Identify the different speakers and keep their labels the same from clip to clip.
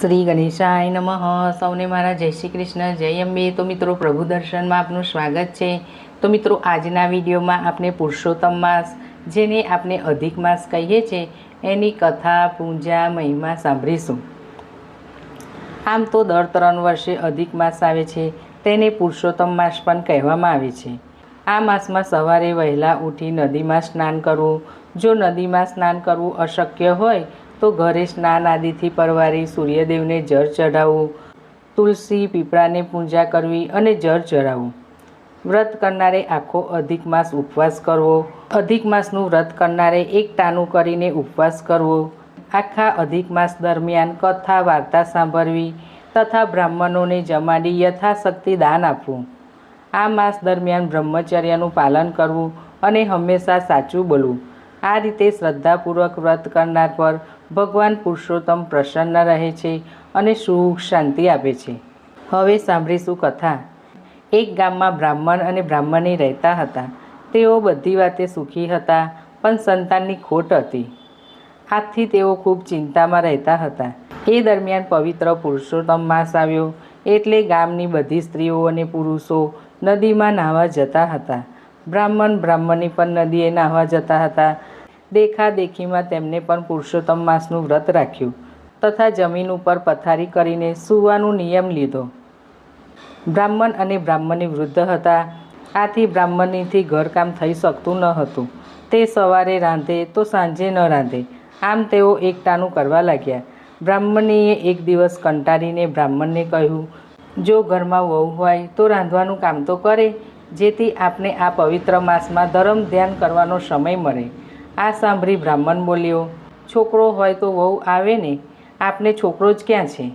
Speaker 1: શ્રી ગણેશાય નમઃ. સૌને મારા જય શ્રી કૃષ્ણ, જય અંબે. તો મિત્રો, પ્રભુ દર્શનમાં આપનું સ્વાગત છે. તો મિત્રો, આજના વિડીયોમાં આપણે પુરુષોત્તમ માસ, જેને આપણે અધિક માસ કહીએ છીએ, એની કથા, પૂજા, મહિમા સાંભળીશું. આમ તો દર 3 વર્ષે અધિક માસ આવે છે, તેને પુરુષોત્તમ માસ પણ કહેવામાં આવે છે. આ માસમાં સવારે વહેલા ઉઠી નદીમાં સ્નાન કરવું. જો નદીમાં સ્નાન કરવું અશક્ય હોય તો ઘરે સ્નાન આદિથી પરવારી સૂર્યદેવને જળ ચઢાવવું, તુલસી પીપળાને પૂજા કરવી અને જળ ચઢાવવું. વ્રત કરનારે આખો અધિક માસ ઉપવાસ કરવો. અધિક માસનું વ્રત કરનારે એક ટાણું કરીને ઉપવાસ કરવો. આખા અધિક માસ દરમિયાન કથા વાર્તા સાંભળવી તથા બ્રાહ્મણોને જમાડી યથાશક્તિ દાન આપવું. આ માસ દરમિયાન બ્રહ્મચર્યનું પાલન કરવું અને હંમેશા સાચું બોલવું. આ રીતે શ્રદ્ધાપૂર્વક વ્રત કરનાર પર ભગવાન પુરુષોત્તમ પ્રસન્ન રહે છે અને સુખ શાંતિ આપે છે. હવે સાંભળીશું કથા. એક ગામમાં બ્રાહ્મણ અને બ્રાહ્મણી રહેતા હતા. તેઓ બધી વાતે સુખી હતા, પણ સંતાનની ખોટ હતી. આથી તેઓ ખૂબ ચિંતામાં રહેતા હતા. એ દરમિયાન પવિત્ર પુરુષોત્તમ માસ આવ્યો, એટલે ગામની બધી સ્ત્રીઓ અને પુરુષો નદીમાં નાહવા જતા હતા. બ્રાહ્મણ બ્રાહ્મણી પણ નદીએ નાહવા જતા હતા. દેખાદેખીમાં તેમને પણ પુરુષોત્તમ માસનું વ્રત રાખ્યું તથા જમીન ઉપર પથારી કરીને સૂવાનો નિયમ લીધો. બ્રાહ્મણ અને બ્રાહ્મણી વૃદ્ધ હતા. આથી બ્રાહ્મણીથી ઘરકામ થઈ શકતું ન હતું. તે સવારે રાંધે તો સાંજે ન રાંધે, આમ તેઓ એકટાણું કરવા લાગ્યા. બ્રાહ્મણીએ એક દિવસ કંટાળીને બ્રાહ્મણને કહ્યું, જો ઘરમાં વહુ હોય તો રાંધવાનું કામ તો કરે, જેથી આપણે આ પવિત્ર માસમાં ધર્મ ધ્યાન કરવાનો સમય મળે. આ સાંભળી બ્રાહ્મણ બોલ્યો, છોકરો હોય તો વહુ આવે ને, આપને છોકરો જ ક્યાં છે?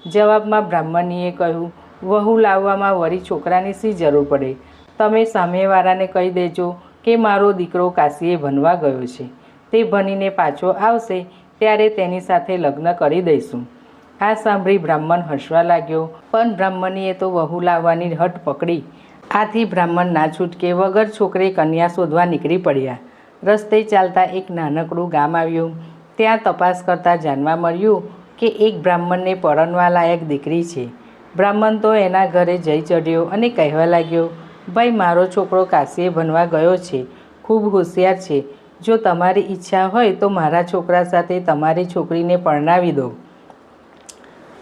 Speaker 1: જવાબમાં બ્રાહ્મણીએ કહ્યું, વહુ લાવવામાં વળી છોકરાની શી જરૂર પડે? તમે સામેવાળાને કહી દેજો કે મારો દીકરો કાશીએ ભણવા ગયો છે, તે ભણીને પાછો આવશે ત્યારે તેની સાથે લગ્ન કરી દઈશું. આ સાંભળી બ્રાહ્મણ હસવા લાગ્યો, પણ બ્રાહ્મણીએ તો વહુ લાવવાની હઠ પકડી. આથી બ્રાહ્મણ ના છૂટકે વગર છોકરે કન્યા શોધવા નીકળી પડ્યા. રસ્તે ચાલતા એક નાનકડું ગામ આવ્યું. ત્યાં તપાસ કરતાં જાણવા મળ્યું કે એક બ્રાહ્મણને પરણવા લાયક દીકરી છે. બ્રાહ્મણ તો એના ઘરે જઈ ચઢ્યો અને કહેવા લાગ્યો, ભાઈ, મારો છોકરો કાશીએ ભણવા ગયો છે, ખૂબ હોશિયાર છે. જો તમારી ઈચ્છા હોય તો મારા છોકરા સાથે તમારી છોકરીને પરણાવી દો.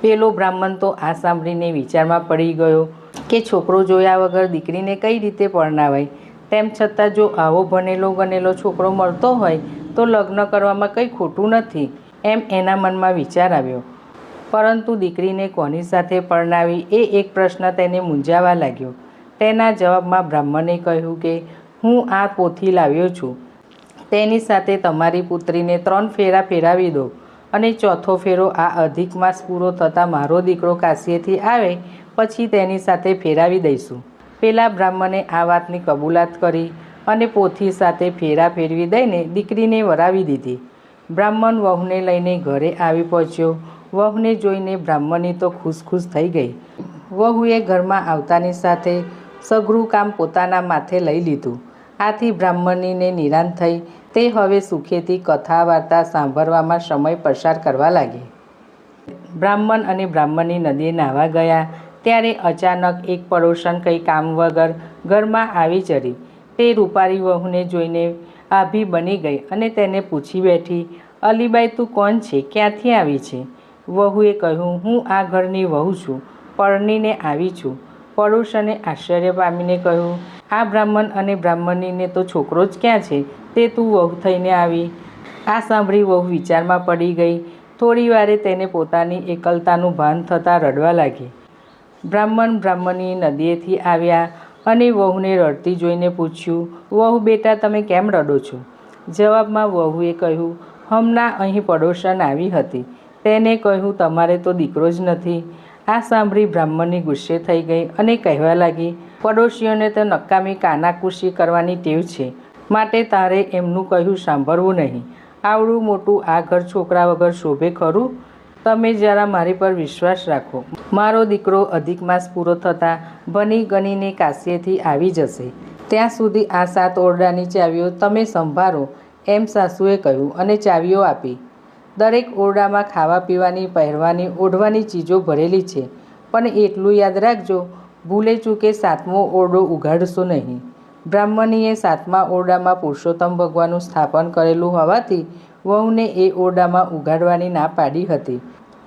Speaker 1: પેલો બ્રાહ્મણ તો આ સાંભળીને વિચારમાં પડી ગયો કે છોકરો જોયા વગર દીકરીને કઈ રીતે પરણાવાય. તેમ છતાં જો આવો ભણેલો ગણેલો છોકરો મળતો હોય તો લગ્ન કરવામાં કંઈ ખોટું નથી, એમ એના મનમાં વિચાર આવ્યો. પરંતુ દીકરીને કોની સાથે પરણાવી એ એક પ્રશ્ન તેને મૂંઝાવા લાગ્યો. તેના જવાબમાં બ્રાહ્મણે કહ્યું કે હું આ પોથી લાવ્યો છું, તેની સાથે તમારી પુત્રીને 3 ફેરા ફેરાવી દો અને ચોથો ફેરો આ અધિક માસ પૂરો થતાં મારો દીકરો કાશીએથી આવે પછી તેની સાથે ફેરાવી દઈશું. પેલા બ્રાહ્મણે આ વાતની કબૂલાત કરી અને પોથી સાથે ફેરા ફેરવી દઈને દીકરીને વરાવી દીધી. બ્રાહ્મણ વહુને લઈને ઘરે આવી પહોંચ્યો. વહુને જોઈને બ્રાહ્મણી તો ખુશ થઈ ગઈ. વહુએ ઘરમાં આવતાની સાથે સઘળું કામ પોતાના માથે લઈ લીધું. આથી બ્રાહ્મણીને નિરાંત થઈ. તે હવે સુખેથી કથા વાર્તા સાંભળવામાં સમય પસાર કરવા લાગી. બ્રાહ્મણ અને બ્રાહ્મણી નદીએ નાહવા ગયા ત્યારે અચાનક એક પડોશન કંઈ કામ વગર ઘરમાં આવી ચડી. તે રૂપાળી વહુને જોઈને આભી બની ગઈ અને તેને પૂછી બેઠી, અલીબાઈ, તું કોણ છે? ક્યાંથી આવી છે? વહુએ કહ્યું, હું આ ઘરની વહુ છું, પરણીને આવી છું. પડોશને આશ્ચર્ય પામીને કહ્યું, આ બ્રાહ્મણ અને બ્રાહ્મણીને તો છોકરો જ ક્યાં છે, તે તું વહુ થઈને આવી? આ સાંભળી વહુ વિચારમાં પડી ગઈ. થોડી વારે તેને પોતાની એકલતાનું ભાન થતાં રડવા લાગી. બ્રાહ્મણ બ્રાહ્મણી નદીએથી આવ્યા અને વહુને રડતી જોઈને પૂછ્યું, વહુ બેટા, તમે કેમ રડો છો? જવાબમાં વહુએ કહ્યું, હમણાં અહીં પડોશન આવી હતી, તેને કહ્યું તમારે તો દીકરો જ નથી. આ સાંભળી બ્રાહ્મણી ગુસ્સે થઈ ગઈ અને કહેવા લાગી, પડોશીઓને તો નકામી કાનાકૂશી કરવાની ટેવ છે, માટે તારે એમનું કહ્યું સાંભળવું નહીં. આવડું મોટું આ ઘર છોકરા વગર શોભે ખરું? તમે જરા મારી પર વિશ્વાસ રાખો. મારો દીકરો અધિક માસ પૂરો થતાં ભણી ગણીને કાશીએથી આવી જશે. ત્યાં સુધી આ 7 ઓરડાની ચાવીઓ તમે સંભાળો, એમ સાસુએ કહ્યું અને ચાવીઓ આપી. દરેક ઓરડામાં ખાવા પીવાની, પહેરવાની, ઓઢવાની ચીજો ભરેલી છે. પણ એટલું યાદ રાખજો, ભૂલે ચૂકે 7મો ઓરડો ઉઘાડશો નહીં. બ્રાહ્મણીએ 7મા ઓરડામાં પુરુષોત્તમ ભગવાનનું સ્થાપન કરેલું હોવાથી વહુને એ ઓરડામાં ઉઘાડવાની ના પાડી હતી.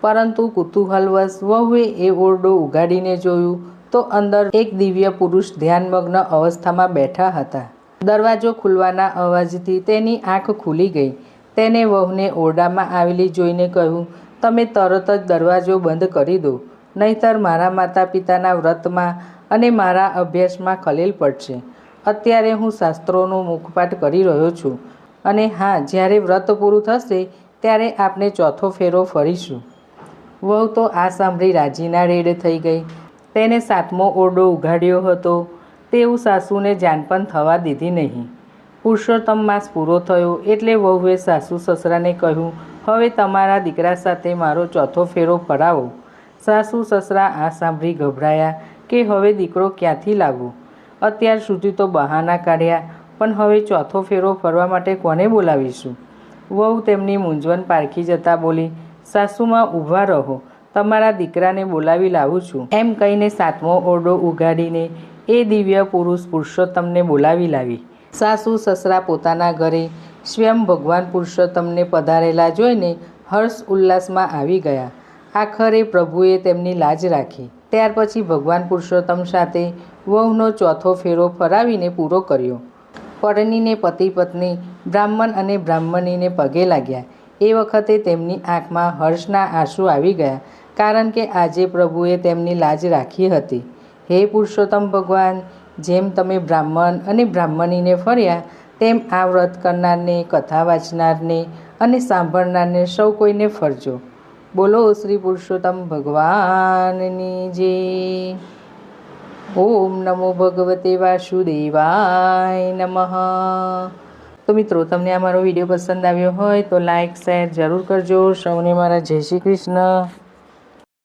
Speaker 1: પરંતુ કુતૂહલવશ વહુએ એ ઓરડો ઉઘાડીને જોયું તો અંદર એક દિવ્ય પુરુષ ધ્યાનમગ્ન અવસ્થામાં બેઠા હતા. દરવાજો ખુલવાના અવાજથી તેની આંખ ખુલી ગઈ. તેને વહુને ઓરડામાં આવેલી જોઈને કહ્યું, તમે તરત જ દરવાજો બંધ કરી દો, નહીંતર મારા માતા પિતાના વ્રતમાં અને મારા અભ્યાસમાં ખલેલ પડશે. અત્યારે હું શાસ્ત્રોનો મુખપાઠ કરી રહ્યો છું અને હા, જ્યારે વ્રત પૂરું થશે ત્યારે આપણે ચોથો ફેરો ફરીશું. વહુ તો આ સાંભળી રાજીના રેડ થઈ ગઈ. તેને 7મો ઓરડો ઉઘાડ્યો હતો તેવું સાસુને જાણ પણ થવા દીધી નહીં. પુરુષોત્તમ માસ પૂરો થયો એટલે વહુએ સાસુ સસરાને કહ્યું, હવે તમારા દીકરા સાથે મારો ચોથો ફેરો ફરાવો. સાસુ સસરા આ સાંભળી ગભરાયા કે હવે દીકરો ક્યાંથી લાવવો. અત્યાર સુધી તો બહાના કાઢ્યા, પણ હવે ચોથો ફેરો ફરવા માટે કોને બોલાવીશું? વહુ તેમની મૂંઝવણ પારખી જતાં બોલી, સાસુમાં ઊભા રહો, તમારા દીકરાને બોલાવી લાવું છું. એમ કહીને 7મો ઓરડો ઉઘાડીને એ દિવ્ય પુરુષ પુરુષોત્તમને બોલાવી લાવી. સાસુ સસરા પોતાના ઘરે સ્વયં ભગવાન પુરુષોત્તમને પધારેલા જોઈને હર્ષ ઉલ્લાસમાં આવી ગયા. આખરે પ્રભુએ તેમની લાજ રાખી. ત્યાર પછી ભગવાન પુરુષોત્તમ સાથે વહુનો ચોથો ફેરો ફરાવીને પૂરો કર્યો. પરણીને પતિ પત્ની બ્રાહ્મણ અને બ્રાહ્મણીને પગે લાગ્યા. એ વખતે તેમની આંખમાં હર્ષના આંસુ આવી ગયા, કારણ કે આજે પ્રભુએ તેમની લાજ રાખી હતી. હે પુરુષોત્તમ ભગવાન, જેમ તમે બ્રાહ્મણ અને બ્રાહ્મણીને ફર્યા, તેમ આ વ્રત કરનારને, કથા વાંચનારને અને સાંભળનારને સૌ કોઈને ફરજો. બોલો શ્રી પુરુષોત્તમ ભગવાનની જય. ઓમ નમો ભગવતે વાસુદેવાય નમઃ. તો મિત્રો, તમને આ મારો વિડીયો પસંદ આવ્યો હોય તો લાઈક શેર જરૂર કરજો. સૌને મારા જય શ્રી કૃષ્ણ.